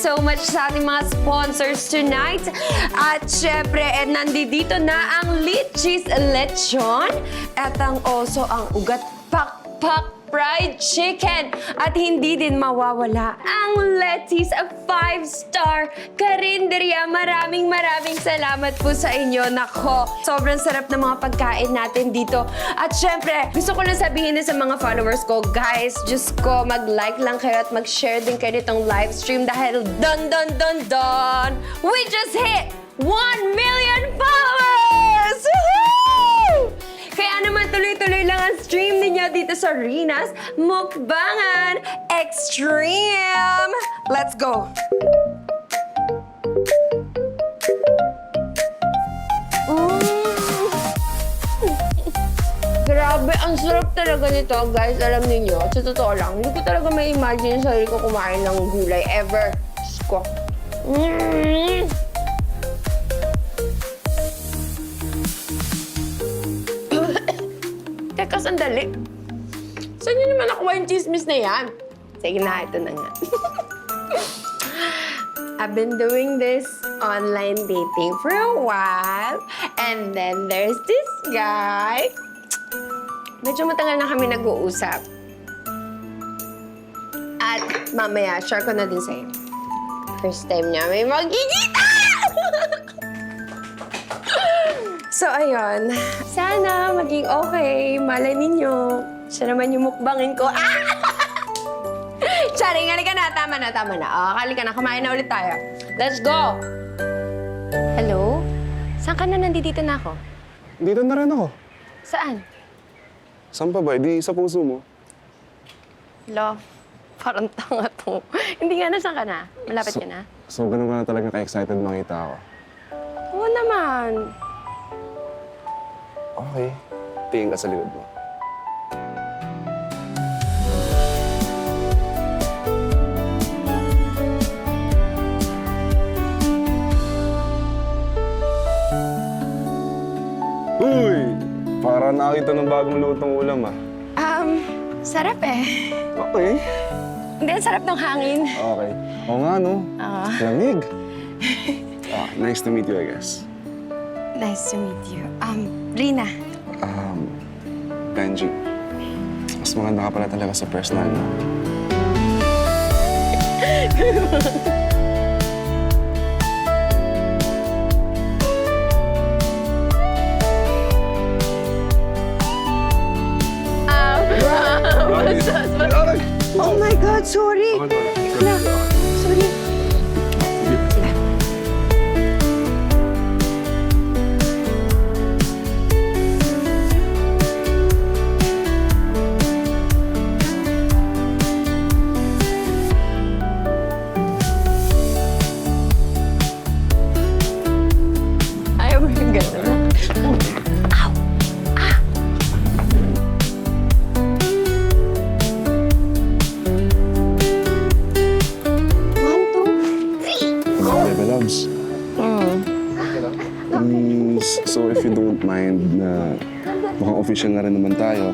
so much sa ating mga sponsors tonight. At syempre, nandito na ang Litchis Lechon at ang oso ang ugat pakpak fried chicken. At hindi din mawawala ang Letty's 5-star karinderya. Maraming salamat po sa inyo. Nako, sobrang sarap ng mga pagkain natin dito. At syempre, gusto ko lang sabihin na sa mga followers ko, guys, just ko, mag-like lang kayo at mag-share din kayo nitong live stream dahil dun! We just hit 1 million followers! Woohoo! Kaya naman tuloy-tuloy lang ang stream ninyo dito sa Rina's Mukbangan Extreme! Let's go! Grabe, ang sarap talaga nito, guys. Alam niyo, sa totoo lang, hindi ko talaga may imagine yung sarili ko kumain ng gulay ever. Diyos ko. Teka, sandali. Saan niyo naman nakuha yung chismis na yan? Sige na, ito na nga. I've been doing this online dating for a while. And then there's this guy. Medyo matagal na kami nag-uusap. At mamaya, share ko na din sa'yo. First time niya may magkikita! So, ayun. Sana maging okay. Malay ninyo. Siya naman yung mukbangin ko. Ah! Charing, halika na. Tama na. Halika na. Kumain na ulit tayo. Let's go! Hello? Saan ka na? Nandito na ako. Dito na rin ako. Saan? Saan pa ba? Di sa puso mo. Love, parang tanga to. Hindi nga na, saan ka na? Malapit ka na? So, ganun ka na talaga ka-excited makita ako. Oo naman. Okay. Tingin ka sa likod mo. Uy! Para nakita ng bagong lutong ulam, ah. Sarap eh. Okay. Hindi, ang sarap ng hangin. Okay. Oo nga, no? Oo. Lamig. Nice to meet you, I guess. Nice to meet you. Rina. Benji. Mas maganda ka pala talaga sa personal, no? Oh my God, sorry. Sorry. Ayaw mo yung gano'n. Ow! Ah! Baby loves. So if you don't mind na mukhang official na rin naman tayo,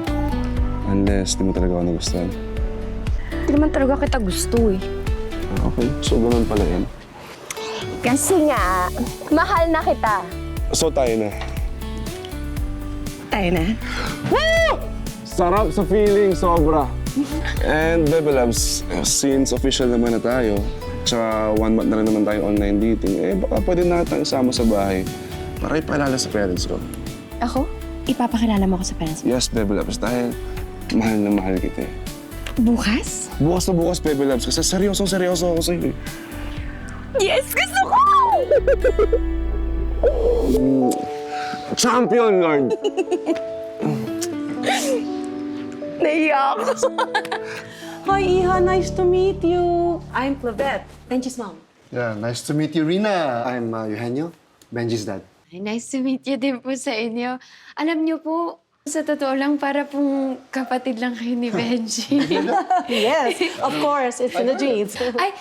unless di mo talaga ako nagustuhan. Hindi naman talaga kita gusto eh. Okay, so ganun pala yan. Kasi nga, mahal na kita. So tayo na. Tayo na? Sarap sa feeling, sobra. And baby loves, since official naman na tayo, tsaka 1 month na rin naman tayo online dating, eh baka pwede na tayong sama sa bahay para ipaalala sa parents ko. Ako? Ipapakilala mo ako sa parents mo? Yes, baby loves, dahil mahal na mahal kita eh. Bukas? Bukas na bukas, baby loves, kasi seryoso ako sa'yo. Yes! Gusto ko! Champion, Lord! Naiyak ako. Hi, Iha. Nice to meet you. I'm Clavette, Benji's mom. Yeah, nice to meet you, Rina. I'm Eugenio, Benji's dad. Ay, nice to meet you din po sa inyo. Alam niyo po, sa totoo lang, para pong kapatid lang kayo ni Benji. Yes, of course. It's in the genes. Ay,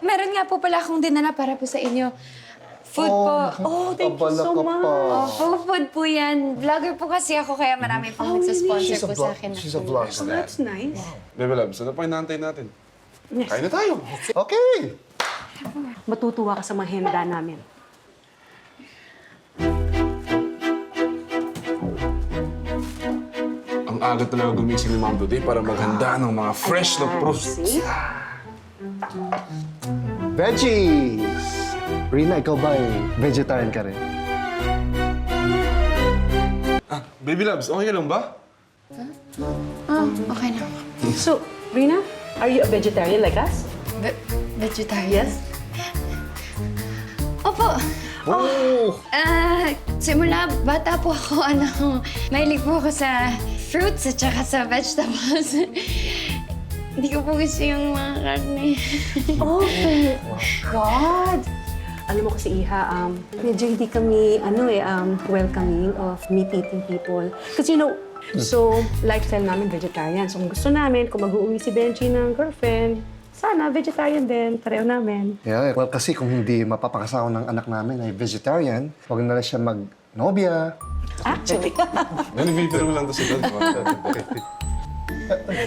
meron nga po pala akong dinala para po sa inyo. Food po. Oh, thank you abala so ka much. pa. Opo, food po yan. Vlogger po kasi ako, kaya marami pong nagsasponsor po sa akin. She's a vlogger. Oh, that's nice. Baby loves, ano pa inaantay natin? Yes. Kain na tayo. Okay. Matutuwa ka sa mga handa namin. Ang aga talaga gumising ni Ma'am Duday para maghanda ng mga fresh na fruits. See? Veggies! Rina, ikaw ba vegetarian ka rin? Ah, baby loves, okay ka lang ba? Okay na. So, Rina, are you a vegetarian like us? Vegetarian? Yes. Opo. Oh! Simula bata po ako, mahilig po ako sa fruits at saka sa vegetables. Hindi ko po gusto yung mga karne. Oh, God! Alam mo kasi, Iha, medyo hindi kami, welcoming of meat-eating people. Because, so, lifestyle namin vegetarian. So, kung gusto namin, kung mag-uwi si Benji ng girlfriend, sana vegetarian din, pareho namin. Yeah, well, kasi kung hindi mapapakasawa ng anak namin ay vegetarian, huwag na lang siya mag-nobya. Actually. Nalibibiro lang to si Dad.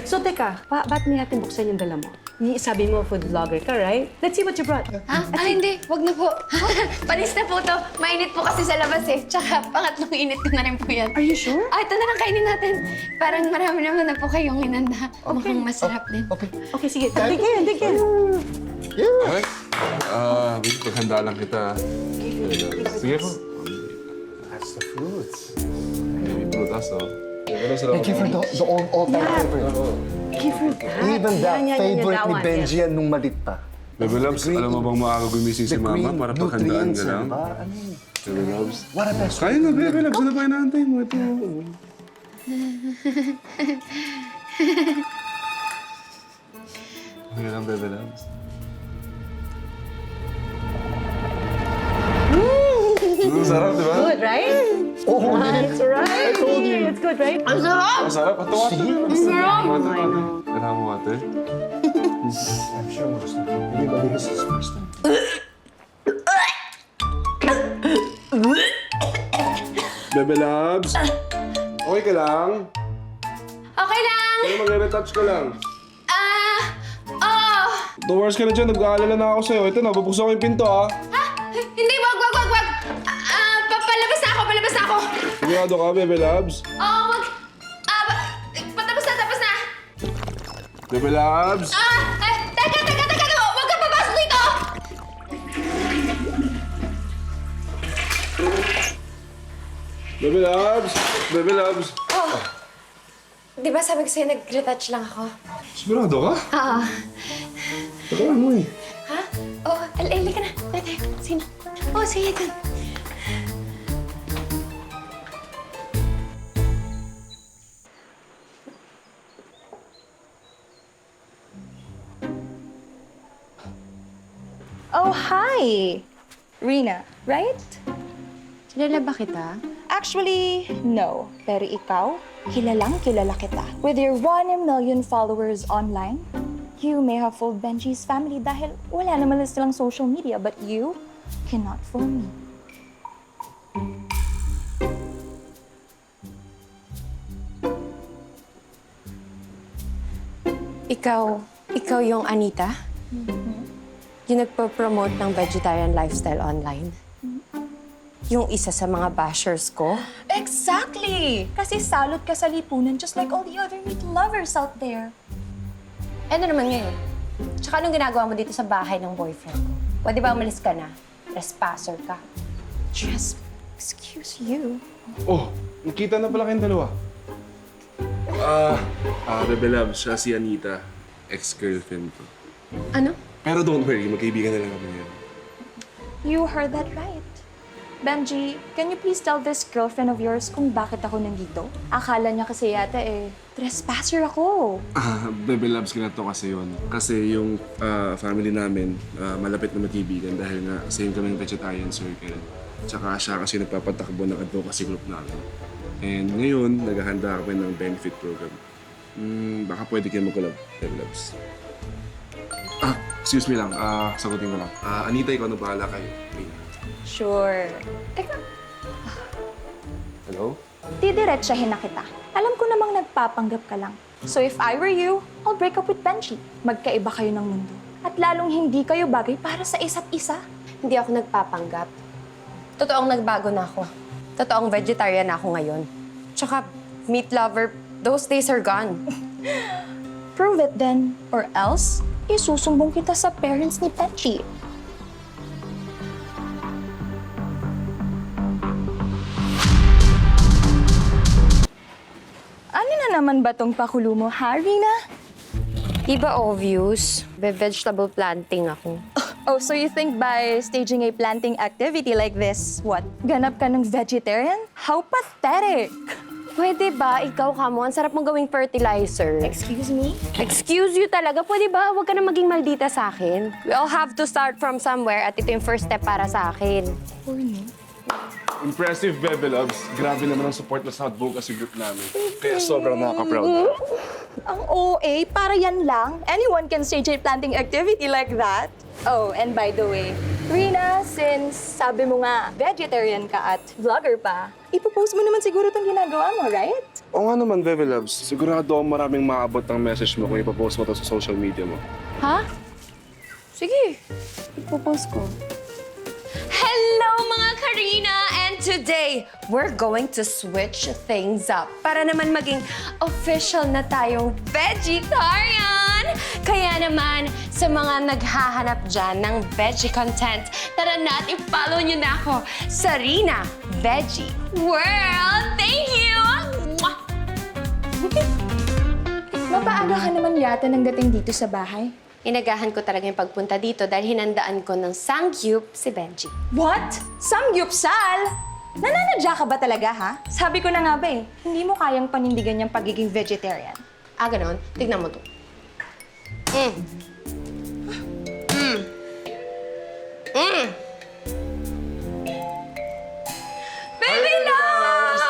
So, teka, ba't may natin buksan yung dala mo? Sabi mo, food vlogger ka, right? Let's see what you brought. Ha? Hindi. Wag na po. Panis na po to. Mainit po kasi sa labas eh. Tsaka pangatlong init ko na rin po yan. Are you sure? Ito na lang kainin natin. Parang marami naman na po kayong inanda. Mukhang masarap din. Okay. Okay, sige. Tigil. Okay? Baby, paghanda lang kita. Sige po. That's the fruits. Baby prutas, oh. And give her the all-time favorite. Give her that. Even that Yan, favorite that ni one, Benji yan nung malit pa. Baby loves, alam mo bang maaga gumising si Mama para paghandaan ka lang? Diba? I mean, Baby loves. what a best Kaya na, baby loves. Ano ba inaantay mo? Ito. Okay lang, baby loves. Sarap, di ba? Good, right? Oh, That's right. I told you. It's good, right? Ang sarap. Ito, ate. Ang sarap. Kailangan mo, ate. I'm sure most of everybody has his first time. Baby loves. Okay ka lang? Okay lang! Kaya mag-retouch ka lang. Oh! 2 hours ka na dyan, nag-aalala na ako sa'yo. Ito na, bubuksan ko yung pinto, ha? Hindi, wag! Palabas na ako! Sigurado ka, baby loves? Oo, wag! Tapos na! Baby loves? Teka! Wag ka papasok dito! Baby loves? Baby loves? Di ba sabi ko sa'yo, nag-retouch lang ako? Sigurado ka? Oo. Teka mo eh. Ha? Oo, ali ka na. Dati, sino? Oo, sige dun. Oh, hi! Rina, right? Kilala ba kita? Actually, no. Pero ikaw, kilalang kilala kita. With your 1 million followers online, you may have fooled Benji's family dahil wala naman na silang social media, but you cannot fool me. Ikaw yung Anita? Yung nagpo-promote ng vegetarian lifestyle online? Yung isa sa mga bashers ko? Exactly! Kasi salot ka sa lipunan just like all the other meat lovers out there. Ano naman ngayon? Tsaka anong ginagawa mo dito sa bahay ng boyfriend ko? Pwede ba umalis ka na? Trespasser ka. Excuse you. Oh, nakita na pala kayong dalawa. Baby loves, siya si Anita. Ex-girlfriend ko. Ano? Pero don't worry, magkaibigan na lang kami ngayon. You heard that right. Benji, can you please tell this girlfriend of yours kung bakit ako nandito? Akala niya kasi yata trespasser ako. Baby loves, ganito kasi yun. Kasi yung family namin, malapit na magkaibigan dahil nga same kaming vegetarian circle. Tsaka siya kasi nagpapatakbo ng advocacy group namin. And ngayon, naghahanda kami ng benefit program. Baka pwede kayo mag-collab, Baby loves. Excuse me lang, sagutin ko lang. Anita, ikaw na bahala kay Rina. Sure. Teka, Hello? didiretsahin na kita. Alam ko namang nagpapanggap ka lang. So if I were you, I'll break up with Benji. Magkaiba kayo ng mundo. At lalong hindi kayo bagay para sa isa't isa. Hindi ako nagpapanggap. Totoong nagbago na ako. Totoong vegetarian na ako ngayon. Tsaka, meat lover, those days are gone. Prove it then. Or else, isusumbong kita sa parents ni Benji. Ano na naman ba tong pakulo mo, Rina? Di ba obvious? Vegetable planting ako. Oh, so you think by staging a planting activity like this, what? Ganap ka ng vegetarian? How pathetic! Pwede ba? Ikaw ka mo. Ang sarap mong gawing fertilizer. Excuse me? Excuse you talaga. Pwede ba? Huwag ka na maging maldita sa akin. We all have to start from somewhere at ito yung first step para sa akin. Impressive, Bebe Loves. Grabe naman ang support na sa advocacy group namin. Kaya sobrang nakaka-proud. Ang OA, para yan lang. Anyone can stage a planting activity like that. Oh, and by the way, Rina, since sabi mo nga vegetarian ka at vlogger pa, ipopost mo naman siguro itong ginagawa mo, right? Oo nga naman, Bebe Loves. Sigurado ako maraming maabot ang message mo kung ipopost mo to sa social media mo. Ha? Sige. Ipopost ko. Hello mga Karina! And today, we're going to switch things up para naman maging official na tayong vegetarian! Kaya naman, sa mga naghahanap dyan ng veggie content, tara na at i-follow nyo na ako sa Rina Veggie World! Thank you! Mwah! Mapaaga ka naman yata nang dating dito sa bahay. Inagahan ko talaga yung pagpunta dito dahil hinandaan ko ng sangyup si Benji. What? Samgyupsal? Nananadya ka ba talaga, ha? Sabi ko na nga ba eh, hindi mo kayang panindigan yung pagiging vegetarian. Ah, ganon? Tignan mo to. Baby loves!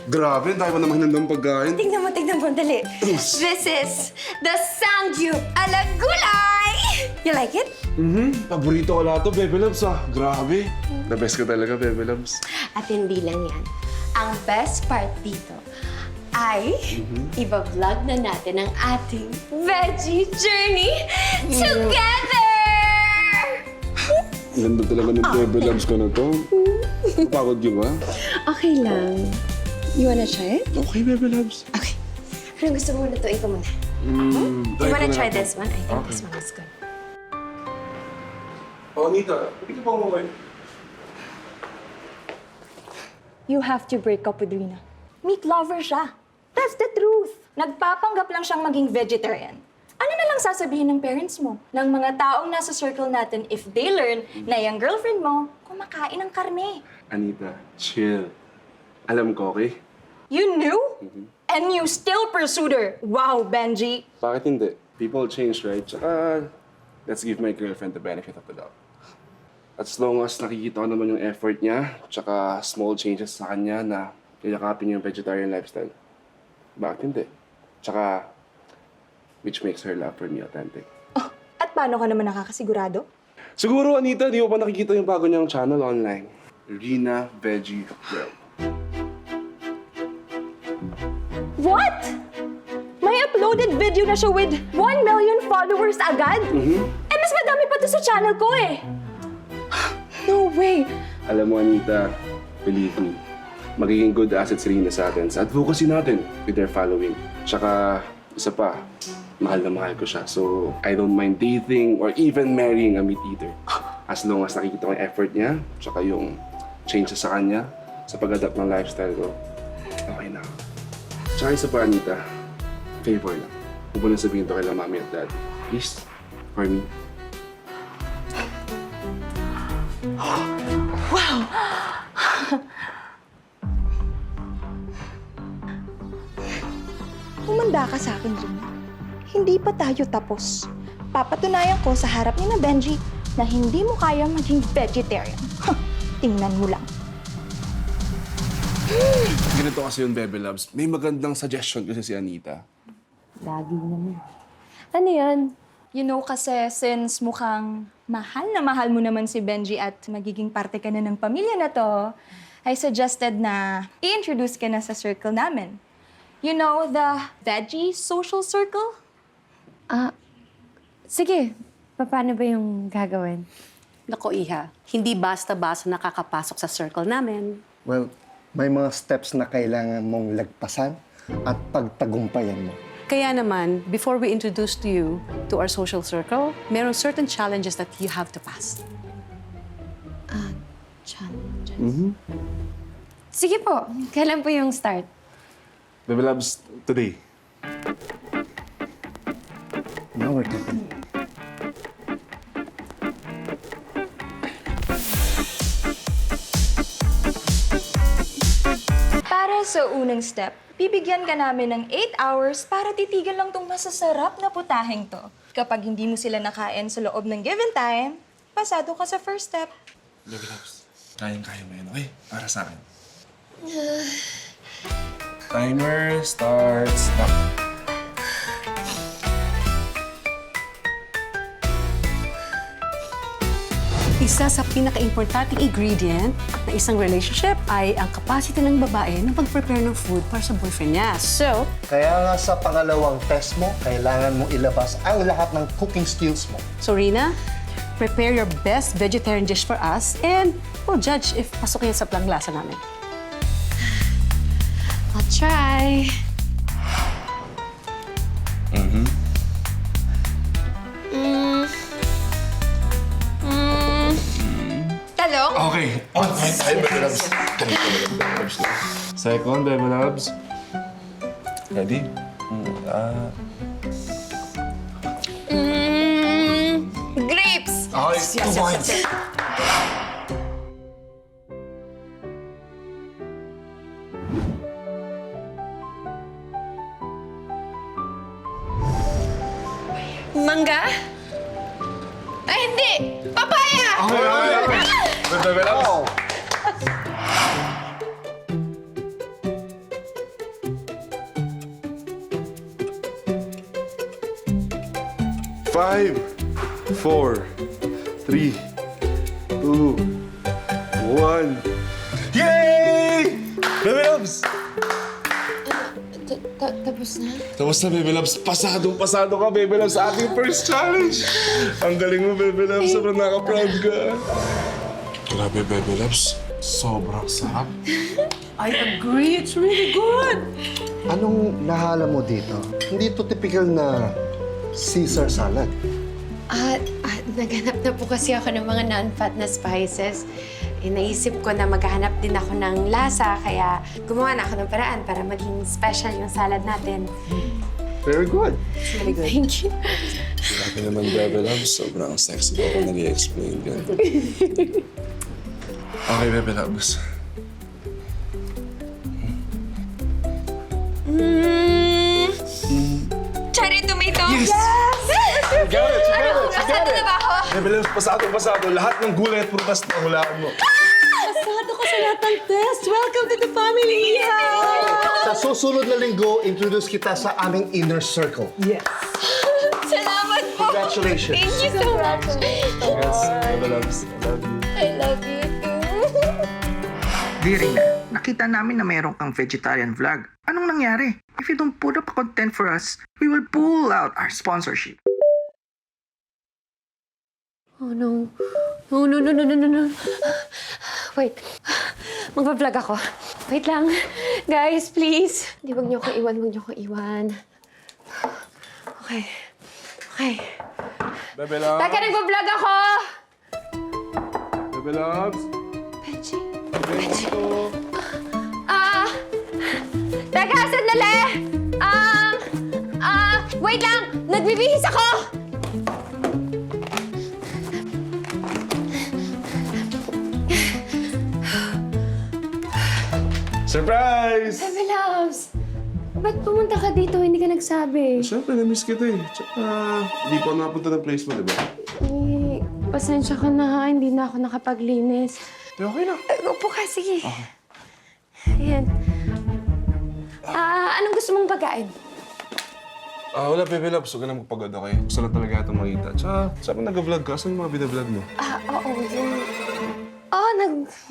Grabe, tayo mo naman hinandang pagkain. Tignan mo, dali. This is the sangyup ala gulay! You like it? Paborito ko lahat to, Bebe Loves, ah. Grabe. The best ka talaga, Bebe Loves. At hindi lang yan. Ang best part dito ay iba-vlog na natin ang ating veggie journey together! Ganda talaga ng Bebe Loves ko na to. Napagod yun, ba? Okay lang. You wanna try it? Okay, Bebe Loves. Okay. Anong gusto mo na to? Ikaw muna. You wanna try this one? I think this one is good. Oh, Anita, hindi pa mo kayo. You have to break up with Rina. Meat lover siya. That's the truth. Nagpapanggap lang siyang maging vegetarian. Ano na lang sasabihin ng parents mo, ng mga taong nasa circle natin if they learn na yung girlfriend mo kumakain ng karne? Anita, chill. Alam ko, okay? You knew? And you still pursued her. Wow, Benji. Bakit hindi? People change, right? Tsaka, let's give my girlfriend the benefit of the doubt. As long as nakikita ko naman yung effort niya, tsaka small changes sa kanya na yayakapin yung vegetarian lifestyle. Bakit hindi? Tsaka, which makes her love for me authentic. Oh, at paano ka naman nakakasigurado? Siguro, Anita, di mo pa nakikita yung bago niyang channel online. Rina Veggie World. What? May uploaded video na siya with 1 million followers agad? Eh, mas madami pa to sa channel ko eh. No way. Alam mo, Anita, believe me, magiging good asset si Rina sa atin, sa advocacy natin with their following. Tsaka, isa pa, mahal na mahal ko siya. So, I don't mind dating or even marrying a meat eater. As long as nakikita ko yung effort niya, tsaka yung changes sa kanya, sa pag-adapt ng lifestyle ko, okay na. Tsaka isa pa, Anita, favor lang. Huwag mo na sabihin to kay mami at dad. Please, for me. Humanda ka sa akin, Rina. Hindi pa tayo tapos. Papatunayan ko sa harap ni na Benji na hindi mo kaya maging vegetarian. Tingnan mo lang. Ganito kasi yung Bebe Loves. May magandang suggestion kasi si Anita. Lagi naman. Ano yan? You know kasi since mukhang mahal na mahal mo naman si Benji at magiging parte ka na ng pamilya na to, I suggested na i-introduce ka na sa circle namin. You know, the veggie social circle? Sige, paano ba yung gagawin? Nako, Iha, hindi basta-basta nakakapasok sa circle namin. Well, may mga steps na kailangan mong lagpasan at pagtagumpayan mo. Kaya naman, before we introduce to you to our social circle, meron certain challenges that you have to pass. Challenges. Sige po, kailan po yung start? Baby loves, today. Now we're talking. Para sa unang step, bibigyan ka namin ng 8 hours para titigan lang tong masasarap na putaheng to. Kapag hindi mo sila nakain sa loob ng given time, pasado ka sa first step. Baby loves, kayang-kaya mo yan, okay? Para sa akin. Timer starts now. Isa sa pinaka-importanting ingredient ng isang relationship ay ang capacity ng babae na mag-prepare ng food para sa boyfriend niya. So, Kaya nga sa pangalawang test mo, kailangan mong ilabas ang lahat ng cooking skills mo. Rina, prepare your best vegetarian dish for us and we'll judge if pasok yan sa planglasa namin. I'll try. Talong? Okay, on point tayo, baby loves. Second, baby loves. Ready? Grapes! Okay, 2 points. Mangga? Ay, hindi! Papaya! Baby loves. Five, 4, 3, 2, 1. Yay! Baby loves! Tapos na? Tapos na, Baby Loves. Pasado ka, Baby Loves, sa ating first challenge. Ang galing mo, Baby Loves. Sobrang naka-proud ka. Grabe, Baby Loves. Sobrang sarap. I agree, it's really good! Anong nahala mo dito? Hindi to typical na Caesar salad. Naghanap na po kasi ako ng mga non-fat na spices. Naisip ko na maghahanap din ako ng lasa, kaya gumawa na ako ng paraan para maging special yung salad natin. Very good. Thank you. Grabe naman, Baby Loves. Sobrang sexy ko kung nag-i-explain ka. Okay, Baby Loves. Cherry tomato? Yes! You got it! You got it! You got Pasado it! na ba ako? Baby Loves, pasado. Lahat ng gulay at prutas na hulaan mo. Pasado ka sa lahat ng test! Welcome to the family, Iha! Sa susunod na linggo, introduce kita sa aming inner circle. Yes. Salamat po! Congratulations. Thank you so much! Yes, Baby Loves. I love you. I love you too! Virina, nakita namin na mayroon kang vegetarian vlog. Anong nangyari? If you don't put up content for us, we will pull out our sponsorship. Oh no. No. Wait. Magpa-vlog ako. Wait lang. Guys, please. Wag niyo ko iwan. Okay. Baby Loves. Teka, nagpa-vlog ako! Baby Loves. Benji. Ito. Teka, sandali! Wait lang! Nagbibihis ako! Surprise! Baby loves! Ba't pumunta ka dito? Hindi ka nagsabi. Siyempre, na-miss kita eh. Tsaka, hindi pa napunta ng place mo, di ba? Eh, pasensya ka na ha. Hindi na ako nakapaglinis. Okay na. Upo ka, sige. Ayan. Anong gusto mong pagkain? Wala, Baby Loves. Huwag ka na magpagod, okay? Gusto lang talaga itong makita. Tsaka, saan ka nag-vlog ka? Saan yung mga binablog mo? Oo, yung...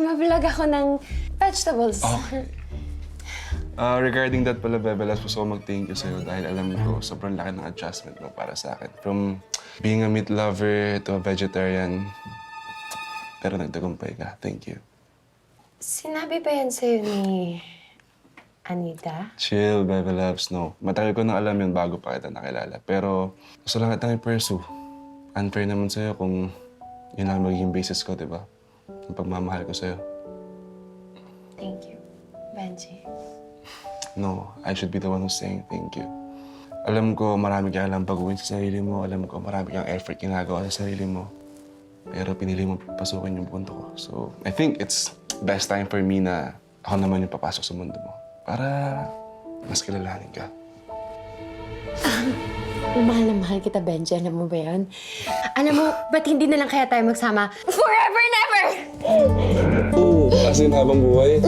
nag-vlog ako ng vegetables. Okay. Regarding that pala, Bebe Labs, gusto ko mag-thank you sa'yo dahil alam ko sobrang laki ng adjustment mo para sa akin. From being a meat lover to a vegetarian, pero nagtagumpay ka. Thank you. Sinabi ba yan sa'yo ni Anita? Chill, Bebe Labs. No, matagal ko na alam yun bago pa kita nakilala. Pero gusto lang kitang i-pursue. Unfair naman sa'yo kung yun lang magiging basis ko, di ba? Yung pagmamahal ko sa'yo. Thank you, Benji. No, I should be the one who's saying thank you. Alam ko marami ka alam baguhin sa sarili mo. Alam ko marami kang effort ginagawa sa sarili mo. Pero pinili mo pasukin yung punto ko. So, I think it's best time for me na ako naman yung papasok sa mundo mo. Para mas kilalanin ka. Mahal na mahal kita, Benji. Alam mo ba yan? Alam mo, ba't hindi na lang kaya tayo magsama forever and ever? Oo, as in habang buhay.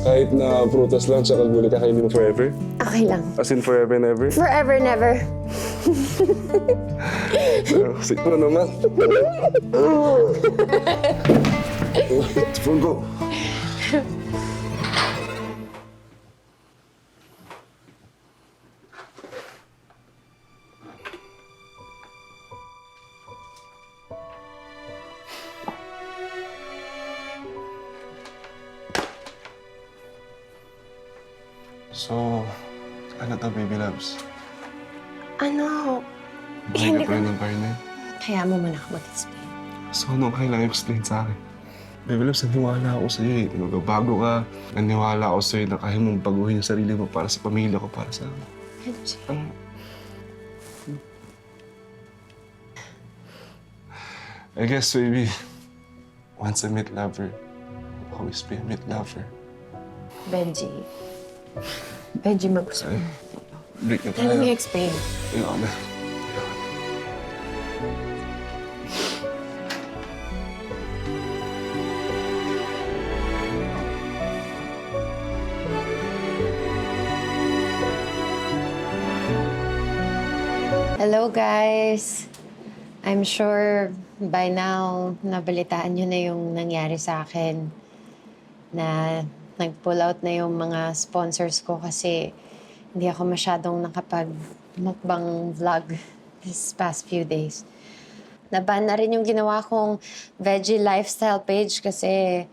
Kahit na prutas lang tsaka gulay kakainin mo forever. Okay lang. As in forever and ever. Forever and ever. Siguro naman. Phone ko. So, ano to, baby loves? Ano? Bumili ka pa rin ng karne. Kaya mo man ako mag-explain. So, ano kailangan explain sa akin? Baby loves, naniwala ako sa'yo eh. Magbabago ka. Naniwala ako sa'yo na kaya mong baguhin yung sarili mo para sa pamilya ko, para sa akin. Benji. I guess, baby, once a meat lover, always be a meat lover. Benji. Benji, mag-gusto mo. Break na Let me tayo. explain. Ayoko na. Hello, guys. I'm sure by now, nabalitaan nyo na yung nangyari sa akin. Na nag-pull out na yung mga sponsors ko kasi hindi ako masyadong nakapag-mukbang vlog this past few days. Naban na rin yung ginawa kong veggie lifestyle page kasi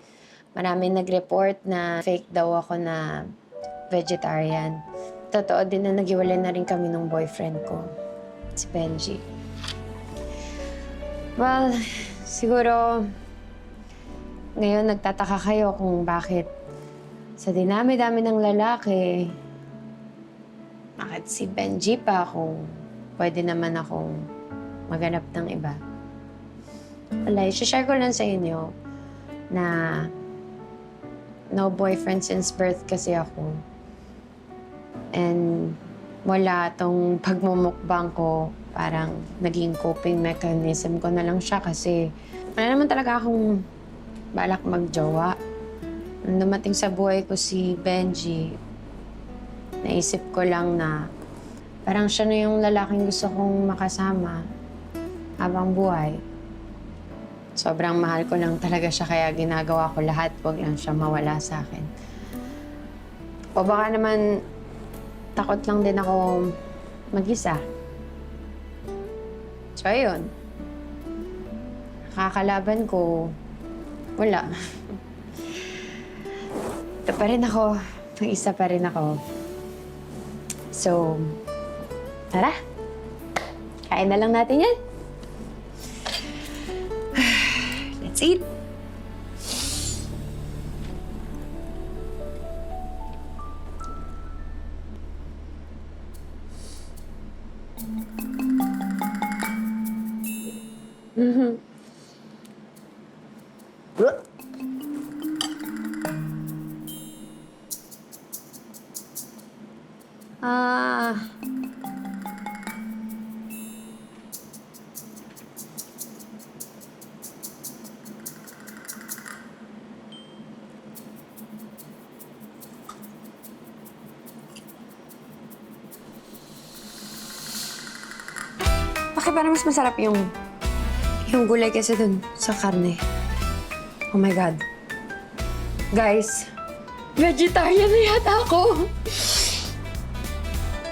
maraming nag-report na fake daw ako na vegetarian. Totoo din na nag-iwalay na rin kami ng boyfriend ko, si Benji. Well, siguro ngayon nagtataka kayo kung bakit sa dinami-dami ng lalaki, bakit si Benji pa kung pwede naman akong maghanap ng iba. Wala, i-share ko lang sa inyo na no boyfriend since birth kasi ako. And wala tong pagmumukbang ko, parang naging coping mechanism ko na lang siya kasi wala naman talaga akong balak magjowa. Nung dumating sa buhay ko si Benji, naisip ko lang na parang siya na yung lalaking gusto kong makasama habang buhay. Sobrang mahal ko lang talaga siya kaya ginagawa ko lahat, wag lang siya mawala sa akin. O baka naman takot lang din ako mag-isa. So ayun, kakalaban ko, wala. Ito pa rin ako, mag-isa pa rin ako. So, tara, kain na lang natin yan. Let's eat. Ah. Bakit parang mas masarap yung gulay kasi dun sa karne? Oh my God. Guys, Vegetarian na yata ako.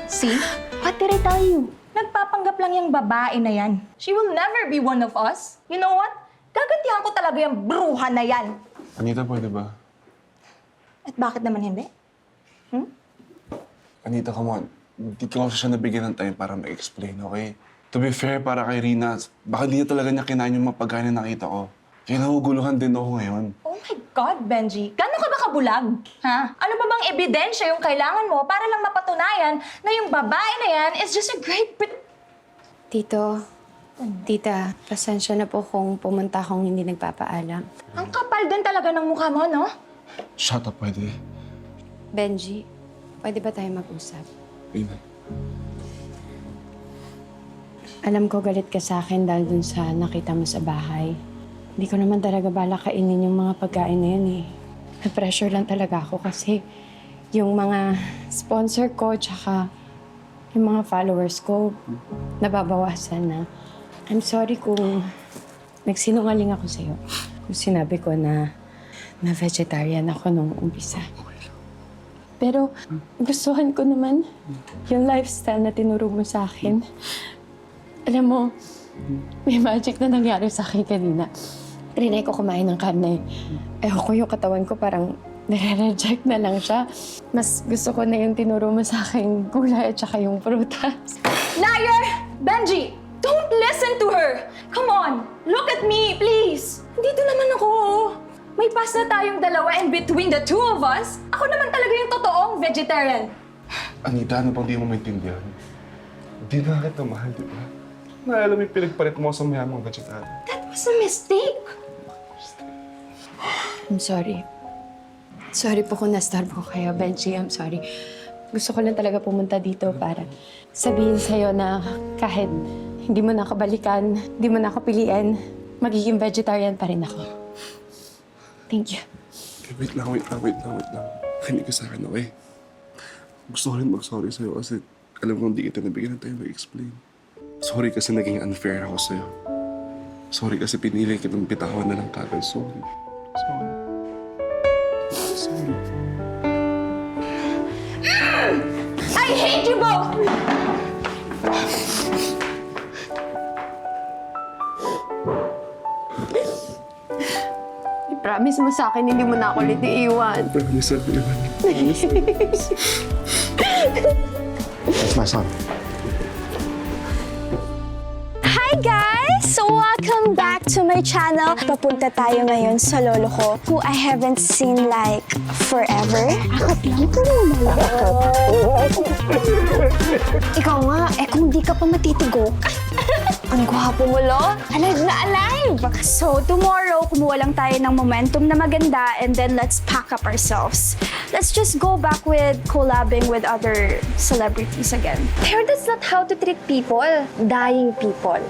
See? What did I tell you? Nagpapanggap lang yung babae na yan. She will never be one of us. You know what? Gagantihan ko talaga yung bruha na yan. Anita, pwede ba? At bakit naman hindi? Anita, come on. Hindi ko siya nabigyan ng time para ma-explain, okay? To be fair, para kay Rina, baka di niya talaga niya kinain yung mga pagkain na nakita ko. Kaya nahuguluhan din ako ngayon. Oh my God, Benji. Gano'n ka ba kabulag? Ha? Ano ba bang ebidensya yung kailangan mo para lang mapatunayan na yung babae na yan is just a great... Tito, tita, pasensya na po kung pumunta akong hindi nagpapaalam. Ang kapal din talaga ng mukha mo, no? Shut up, pwede. Benji, pwede ba tayo mag-usap? Rina. Alam ko galit ka sa akin dahil dun sa nakita mo sa bahay. Hindi ko naman talaga balak kainin yung mga pagkain na yun eh. Na-pressure lang talaga ako kasi yung mga sponsor ko tsaka yung mga followers ko nababawasan na. I'm sorry kung nagsinungaling ako sa'yo. Kung sinabi ko na vegetarian ako nung umpisa. Pero gustuhan ko naman yung lifestyle na tinuro mo sa akin. Alam mo, may magic na nangyari sa akin kanina. Trinay ko kumain ng karne. Ko yung katawan ko parang nare-reject na lang siya. Mas gusto ko na yung tinuro mo sa akin gulay at saka yung prutas. Liar! Benji, don't listen to her! Come on, look at me, please! Dito naman ako. May pass na tayong dalawa and between the two of us, ako naman talaga yung totoong vegetarian. Anita, ano pang di mo maintindihan? Hindi na kita mahal, di ba? Naalala mo yung pinagpalit mo sa mayamang vegetarian. That was a mistake. I'm sorry. Sorry po kung nastarbo kayo, Benji. I'm sorry. Gusto ko lang talaga pumunta dito para sabihin sa'yo na kahit hindi mo na ako balikan, hindi mo na ako piliin, magiging vegetarian pa rin ako. Thank you. Okay, wait lang. Kinig ka sa akin, okay? Gusto ko rin mag-sorry sa'yo kasi alam kong di kita nabigyan ng time mag-explain. Sorry kasi naging unfair ako sa'yo. Sorry kasi pinili kitang bitawan na lang kagad. Sorry. I hate you both! I-promise mo sa akin, hindi mo na ako ulit iiwan. Promise ako naman. That's my son. Hi guys! So welcome back to my channel. Papunta tayo ngayon sa lolo ko, who I haven't seen like forever. Akot lang ko Ikaw nga, kung di ka pa matitigok. Ang gwapo mo, lo. Alive na alive! So tomorrow, kumuha lang tayo ng momentum na maganda and then let's pack up ourselves. Let's just go back with collabing with other celebrities again. Pero that's not how to treat people. Dying people.